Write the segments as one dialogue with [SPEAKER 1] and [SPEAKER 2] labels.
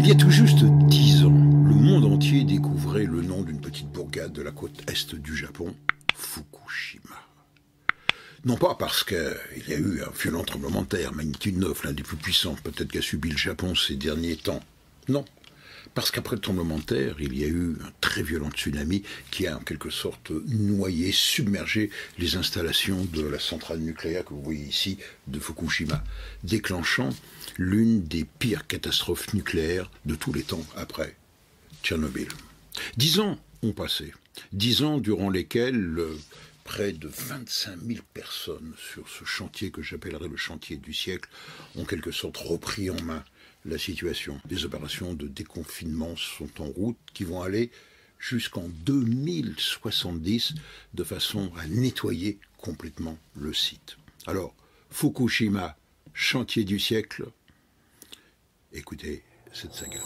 [SPEAKER 1] Il y a tout juste 10 ans, le monde entier découvrait le nom d'une petite bourgade de la côte est du Japon, Fukushima. Non pas parce qu'il y a eu un violent tremblement de terre, magnitude 9, l'un des plus puissants peut-être qu'a subi le Japon ces derniers temps. Non, parce qu'après le tremblement de terre, il y a eu un très violent tsunami qui a en quelque sorte noyé, submergé les installations de la centrale nucléaire que vous voyez ici de Fukushima, déclenchant l'une des pires catastrophes nucléaires de tous les temps après Tchernobyl. 10 ans ont passé, 10 ans durant lesquels près de 25 000 personnes sur ce chantier que j'appellerais le chantier du siècle ont en quelque sorte repris en main la situation. Des opérations de déconfinement sont en route qui vont aller jusqu'en 2070 de façon à nettoyer complètement le site. Alors, Fukushima, chantier du siècle, écoutez cette saga. «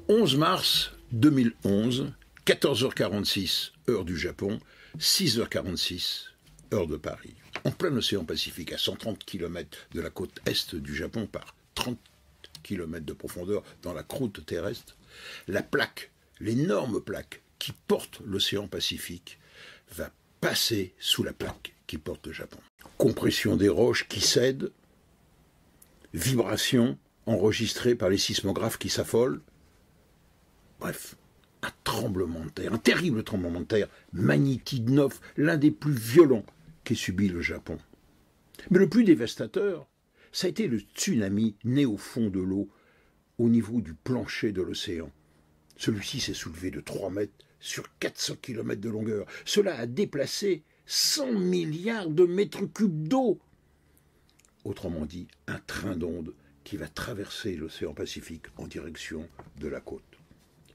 [SPEAKER 1] 11 mars 2011, 14h46, heure du Japon, 6h46, heure de Paris. En plein océan Pacifique, à 130 km de la côte est du Japon, par 30 km de profondeur dans la croûte terrestre, la plaque, l'énorme plaque qui porte l'océan Pacifique, va passer sous la plaque qui porte le Japon. Compression des roches qui cèdent, vibrations enregistrées par les sismographes qui s'affolent. Bref, un tremblement de terre, un terrible tremblement de terre, magnitude 9, l'un des plus violents qu'ait subi le Japon. Mais le plus dévastateur, ça a été le tsunami né au fond de l'eau, au niveau du plancher de l'océan. Celui-ci s'est soulevé de 3 mètres sur 400 km de longueur. Cela a déplacé 100 milliards de mètres cubes d'eau. Autrement dit, un train d'ondes qui va traverser l'océan Pacifique en direction de la côte.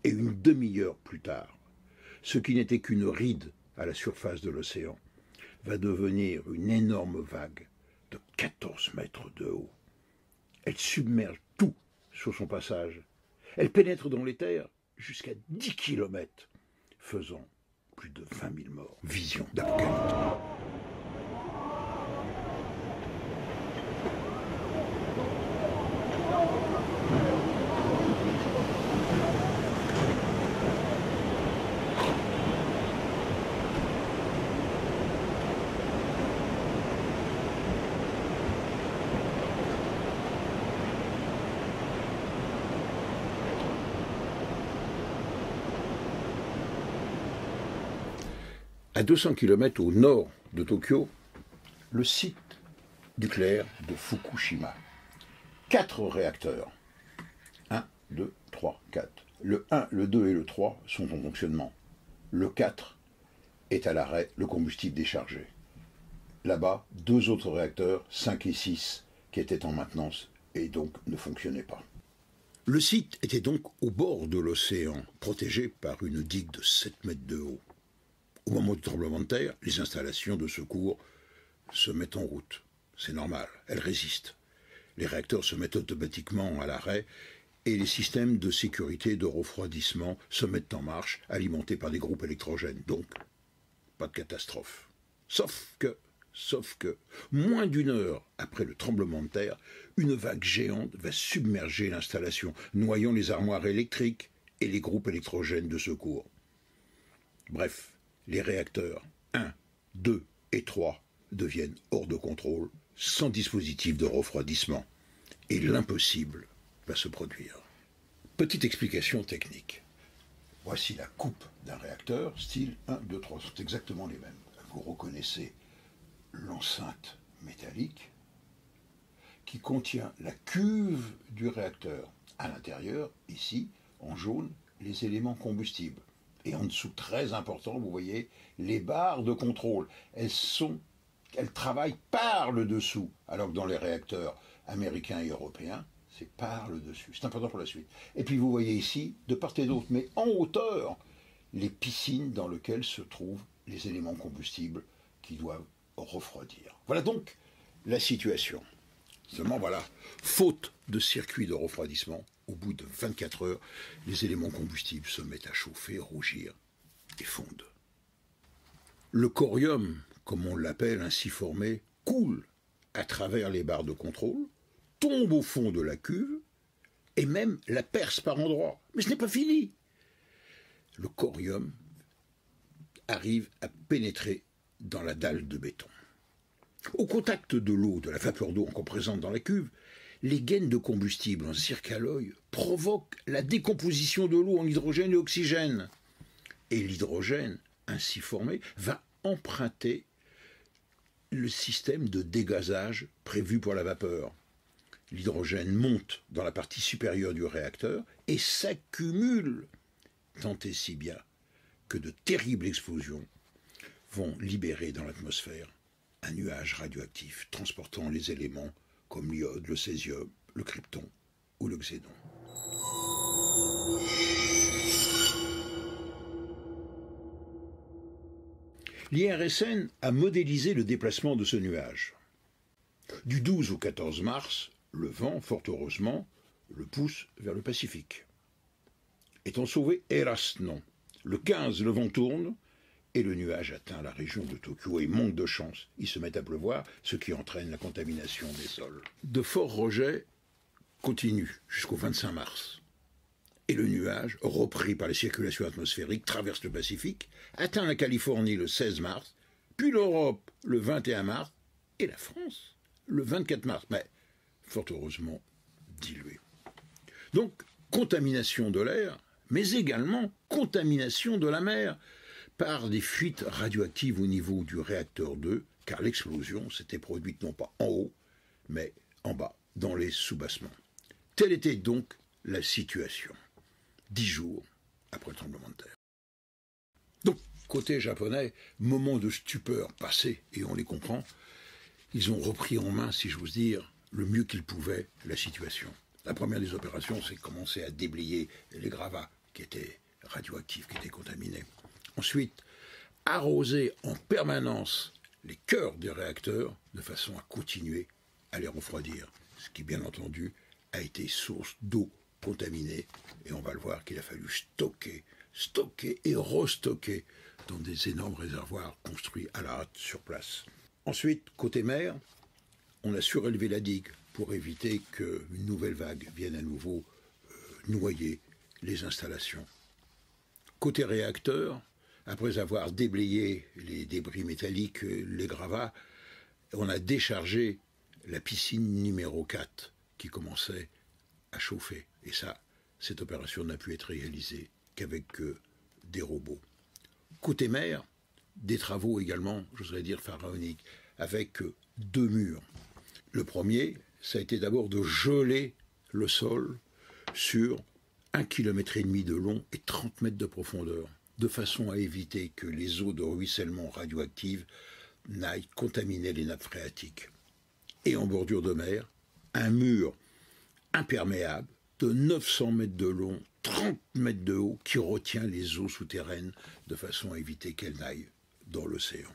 [SPEAKER 1] Et une demi-heure plus tard, ce qui n'était qu'une ride à la surface de l'océan, va devenir une énorme vague de 14 mètres de haut. Elle submerge tout sur son passage. Elle pénètre dans les terres jusqu'à 10 km, faisant plus de 20 000 morts. Vision d'apocalypse. À 200 km au nord de Tokyo, le site nucléaire de Fukushima. 4 réacteurs. 1, 2, 3, 4. Le 1, le 2 et le 3 sont en fonctionnement. Le 4 est à l'arrêt, le combustible déchargé. Là-bas, 2 autres réacteurs, 5 et 6, qui étaient en maintenance et donc ne fonctionnaient pas. Le site était donc au bord de l'océan, protégé par une digue de 7 mètres de haut. Au moment du tremblement de terre, les installations de secours se mettent en route. C'est normal, elles résistent. Les réacteurs se mettent automatiquement à l'arrêt et les systèmes de sécurité de refroidissement se mettent en marche, alimentés par des groupes électrogènes. Donc, pas de catastrophe. Sauf que, moins d'une heure après le tremblement de terre, une vague géante va submerger l'installation, noyant les armoires électriques et les groupes électrogènes de secours. Bref, les réacteurs 1, 2 et 3 deviennent hors de contrôle, sans dispositif de refroidissement. Et l'impossible va se produire. Petite explication technique. Voici la coupe d'un réacteur, style 1, 2, 3, sont exactement les mêmes. Vous reconnaissez l'enceinte métallique qui contient la cuve du réacteur. À l'intérieur, ici, en jaune, les éléments combustibles. Et en dessous, très important, vous voyez, les barres de contrôle. Elles travaillent par le dessous, alors que dans les réacteurs américains et européens, c'est par le dessus. C'est important pour la suite. Et puis vous voyez ici, de part et d'autre, mais en hauteur, les piscines dans lesquelles se trouvent les éléments combustibles qui doivent refroidir. Voilà donc la situation. Seulement voilà, faute de circuit de refroidissement, au bout de 24 heures, les éléments combustibles se mettent à chauffer, rougir et fondent. Le corium, comme on l'appelle ainsi formé, coule à travers les barres de contrôle, tombe au fond de la cuve et même la perce par endroits. Mais ce n'est pas fini. Le corium arrive à pénétrer dans la dalle de béton. Au contact de l'eau, de la vapeur d'eau encore présente dans la cuve, les gaines de combustible en cirque à l'œil provoquent la décomposition de l'eau en hydrogène et oxygène. Et l'hydrogène, ainsi formé, va emprunter le système de dégazage prévu pour la vapeur. L'hydrogène monte dans la partie supérieure du réacteur et s'accumule, tant et si bien que de terribles explosions vont libérer dans l'atmosphère un nuage radioactif transportant les éléments comme l'iode, le césium, le krypton ou le xénon. L'IRSN a modélisé le déplacement de ce nuage. Du 12 au 14 mars, le vent, fort heureusement, le pousse vers le Pacifique. Étant sauvé, hélas non. Le 15, le vent tourne et le nuage atteint la région de Tokyo et manque de chance, il se met à pleuvoir, ce qui entraîne la contamination des sols. De forts rejets continuent jusqu'au 25 mars. Et le nuage, repris par les circulations atmosphériques, traverse le Pacifique, atteint la Californie le 16 mars, puis l'Europe le 21 mars, et la France le 24 mars, mais fort heureusement dilué. Donc, contamination de l'air, mais également contamination de la mer, par des fuites radioactives au niveau du réacteur 2, car l'explosion s'était produite non pas en haut, mais en bas, dans les soubassements. Telle était donc la situation, 10 jours après le tremblement de terre. Donc, côté japonais, moment de stupeur passé, et on les comprend, ils ont repris en main, si j'ose dire, le mieux qu'ils pouvaient, la situation. La première des opérations, c'est commencer à déblayer les gravats qui étaient radioactifs, qui étaient contaminés. Ensuite, arroser en permanence les cœurs des réacteurs de façon à continuer à les refroidir, ce qui, bien entendu, a été source d'eau contaminée. Et on va le voir qu'il a fallu stocker et restocker dans des énormes réservoirs construits à la hâte sur place. Ensuite, côté mer, on a surélevé la digue pour éviter qu'une nouvelle vague vienne à nouveau noyer les installations. Côté réacteur, après avoir déblayé les débris métalliques, les gravats, on a déchargé la piscine numéro 4 qui commençait à chauffer. Et ça, cette opération n'a pu être réalisée qu'avec des robots. Côté mer, des travaux également, j'oserais dire pharaoniques, avec 2 murs. Le premier, ça a été d'abord de geler le sol sur 1,5 km de long et 30 mètres de profondeur, de façon à éviter que les eaux de ruissellement radioactives n'aillent contaminer les nappes phréatiques. Et en bordure de mer, un mur imperméable de 900 mètres de long, 30 mètres de haut, qui retient les eaux souterraines de façon à éviter qu'elles n'aillent dans l'océan.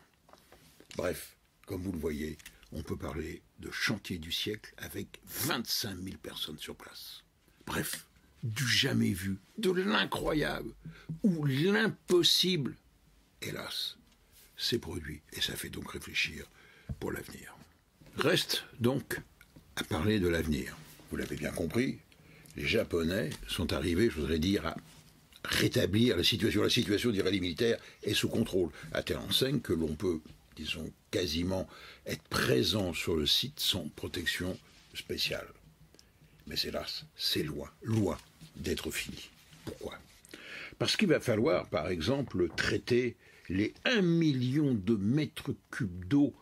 [SPEAKER 1] Bref, comme vous le voyez, on peut parler de chantier du siècle avec 25 000 personnes sur place. Bref, du jamais vu, de l'incroyable ou l'impossible, hélas, s'est produit. Et ça fait donc réfléchir pour l'avenir. Reste donc à parler de l'avenir. Vous l'avez bien compris, les Japonais sont arrivés, je voudrais dire, à rétablir la situation. La situation, dirait les militaires, est sous contrôle, à telle enseigne que l'on peut, disons, quasiment être présent sur le site sans protection spéciale. Mais hélas, c'est loin d'être fini. Pourquoi ? Parce qu'il va falloir, par exemple, traiter les 1 million de mètres cubes d'eau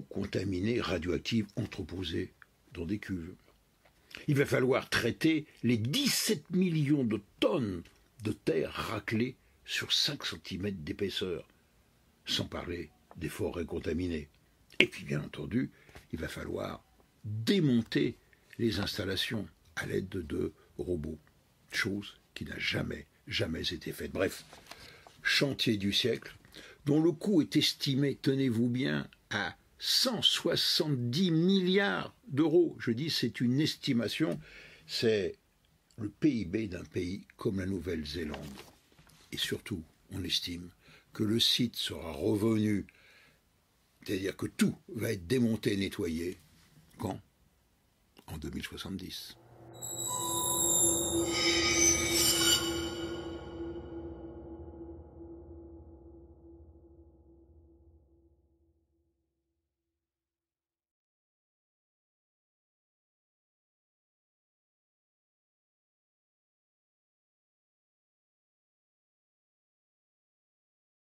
[SPEAKER 1] contaminée, radioactive, entreposée dans des cuves. Il va falloir traiter les 17 millions de tonnes de terre raclées sur 5 cm d'épaisseur, sans parler des forêts contaminées. Et puis, bien entendu, il va falloir démonter les installations à l'aide de robots, chose qui n'a jamais été faite. Bref, chantier du siècle, dont le coût est estimé, tenez-vous bien, à 170 milliards d'euros. Je dis, c'est une estimation, c'est le PIB d'un pays comme la Nouvelle-Zélande. Et surtout, on estime que le site sera revenu C'est-à-dire que tout va être démonté, nettoyé, quand ? En 2070.